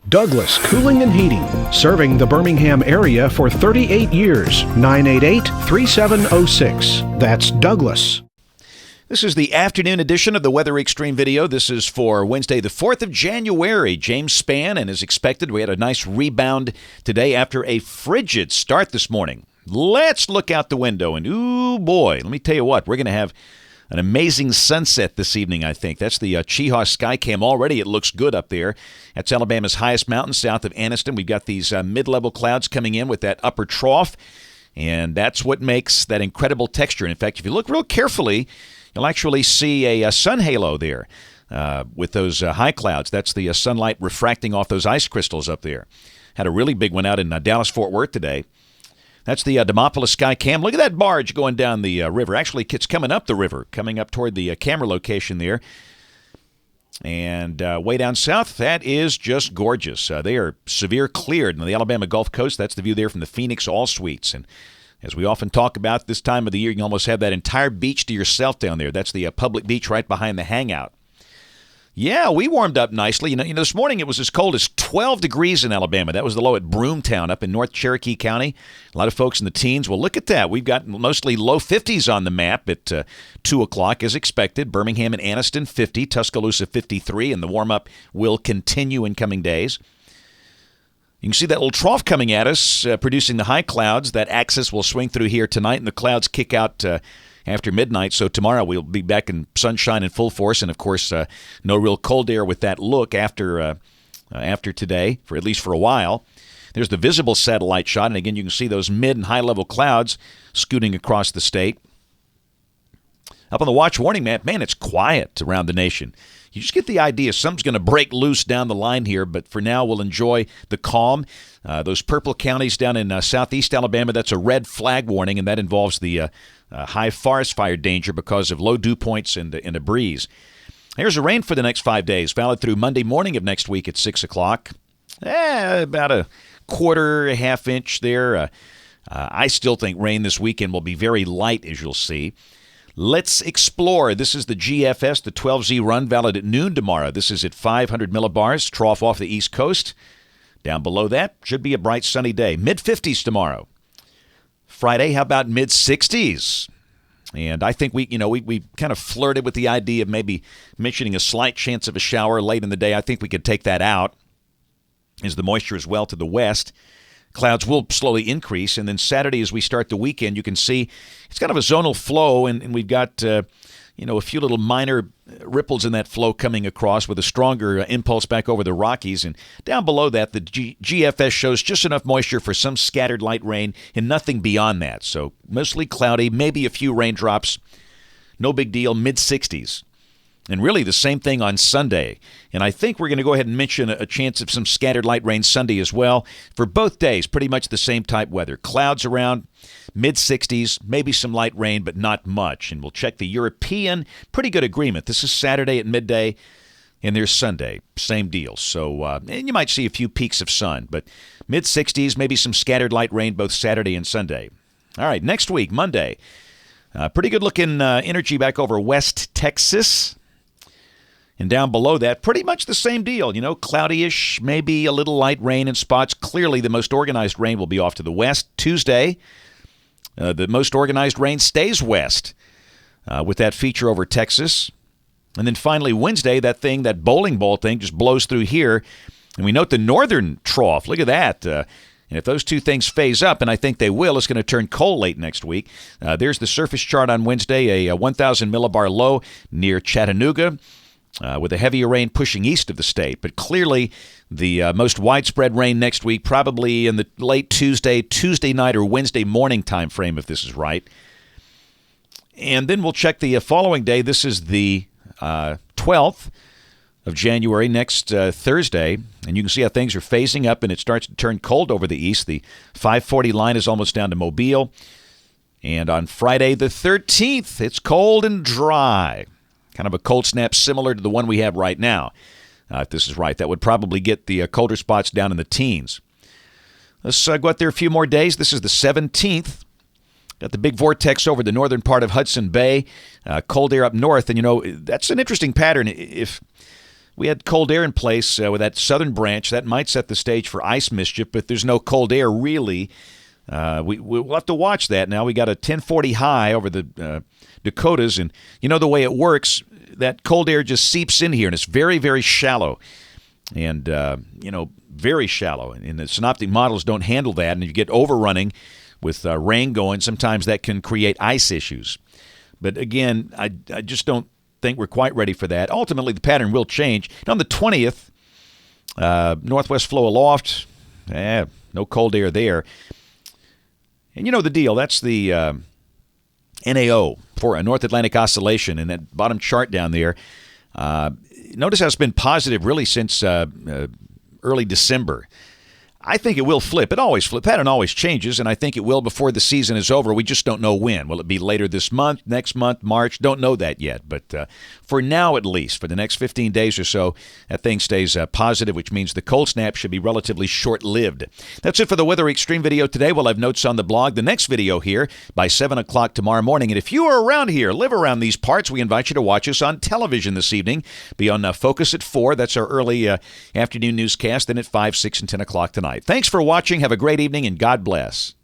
Douglas Cooling and Heating, serving the Birmingham area for 38 years. 988-3706. That's Douglas. This is the afternoon edition of the Weather Xtreme video. This is for Wednesday, the 4th of January. James Spann, and as expected, we had a nice rebound today after a frigid start this morning. Let's look out the window, and ooh boy, let me tell you what, we're going to have an amazing sunset this evening, I think. That's the Chehaw Skycam. Already it looks good up there. That's Alabama's highest mountain south of Anniston. We've got these mid-level clouds coming in with that upper trough, and that's what makes that incredible texture. And in fact, if you look real carefully, you'll actually see a sun halo there with those high clouds. That's the sunlight refracting off those ice crystals up there. Had a really big one out in Dallas-Fort Worth today. That's the Demopolis Skycam. Look at that barge going down the river. Actually, it's coming up the river, coming up toward the camera location there. And way down south, that is just gorgeous. They are severe cleared on the Alabama Gulf Coast. That's the view there from the Phoenix All Suites. And as we often talk about this time of the year, you can almost have that entire beach to yourself down there. That's the public beach right behind the hangout. Yeah, we warmed up nicely. You know, this morning it was as cold as 12 degrees in Alabama. That was the low at Broomtown up in North Cherokee County. A lot of folks in the teens. Well, look at that. We've got mostly low 50s on the map at 2 o'clock as expected. Birmingham and Anniston 50, Tuscaloosa 53, and the warm-up will continue in coming days. You can see that little trough coming at us, producing the high clouds. That axis will swing through here tonight, and the clouds kick out after midnight. So tomorrow we'll be back in sunshine in full force, and of course, no real cold air with that look after today, for at least for a while. There's the visible satellite shot, and again, you can see those mid and high-level clouds scooting across the state. Up on the watch warning map, man, it's quiet around the nation. You just get the idea something's going to break loose down the line here, but for now we'll enjoy the calm. Those purple counties down in southeast Alabama, that's a red flag warning, and that involves the high forest fire danger because of low dew points and a breeze. Here's the rain for the next 5 days, valid through Monday morning of next week at 6 o'clock. About a quarter, a half inch there. I still think rain this weekend will be very light, as you'll see. Let's explore. This is the GFS, the 12Z run, valid at noon tomorrow. This is at 500 millibars, trough off the East Coast. Down below that, should be a bright sunny day. Mid-50s tomorrow. Friday, how about mid-60s? And I think we kind of flirted with the idea of maybe mentioning a slight chance of a shower late in the day. I think we could take that out as the moisture is well to the west. Clouds will slowly increase, and then Saturday as we start the weekend, you can see it's kind of a zonal flow, and we've got a few little minor ripples in that flow coming across with a stronger impulse back over the Rockies. And down below that, the GFS shows just enough moisture for some scattered light rain and nothing beyond that. So mostly cloudy, maybe a few raindrops. No big deal, mid-60s. And really the same thing on Sunday. And I think we're going to go ahead and mention a chance of some scattered light rain Sunday as well. For both days, pretty much the same type weather. Clouds around, mid-60s, maybe some light rain, but not much. And we'll check the European. Pretty good agreement. This is Saturday at midday, and there's Sunday. Same deal. So and you might see a few peaks of sun, but mid-60s, maybe some scattered light rain both Saturday and Sunday. All right, next week, Monday. Pretty good-looking energy back over West Texas. And down below that, pretty much the same deal. Cloudy-ish, maybe a little light rain in spots. Clearly, the most organized rain will be off to the west. Tuesday, the most organized rain stays west with that feature over Texas. And then finally, Wednesday, that bowling ball thing just blows through here. And we note the northern trough. Look at that. And if those two things phase up, and I think they will, it's going to turn cold late next week. There's the surface chart on Wednesday, a 1,000 millibar low near Chattanooga. With a heavier rain pushing east of the state. But clearly, the most widespread rain next week, probably in the late Tuesday night or Wednesday morning time frame, if this is right. And then we'll check the following day. This is the 12th of January, next Thursday. And you can see how things are phasing up, and it starts to turn cold over the east. The 540 line is almost down to Mobile. And on Friday the 13th, it's cold and dry. Kind of a cold snap similar to the one we have right now. If this is right, that would probably get the colder spots down in the teens. Let's go out there a few more days. This is the 17th. Got the big vortex over the northern part of Hudson Bay. Cold air up north. And, that's an interesting pattern. If we had cold air in place with that southern branch. That might set the stage for ice mischief, but there's no cold air really. We'll have to watch that now. We got a 1040 high over the Dakotas, and you know the way it works, that cold air just seeps in here, and it's very, very shallow. And, very shallow. And the synoptic models don't handle that, and if you get overrunning with rain going, sometimes that can create ice issues. But again, I just don't think we're quite ready for that. Ultimately, the pattern will change. And on the 20th, northwest flow aloft, no cold air there. And you know the deal. That's the NAO for a North Atlantic Oscillation, and that bottom chart down there. Notice how it's been positive really since early December. I think it will flip. It always flips. Pattern always changes, and I think it will before the season is over. We just don't know when. Will it be later this month, next month, March? Don't know that yet. But for now, at least, for the next 15 days or so, that thing stays positive, which means the cold snap should be relatively short-lived. That's it for the Weather Xtreme video today. We'll have notes on the blog. The next video here by 7 o'clock tomorrow morning. And if you are around here, live around these parts, we invite you to watch us on television this evening. Be on Focus at 4. That's our early afternoon newscast. Then at 5, 6, and 10 o'clock tonight. Thanks for watching. Have a great evening, and God bless.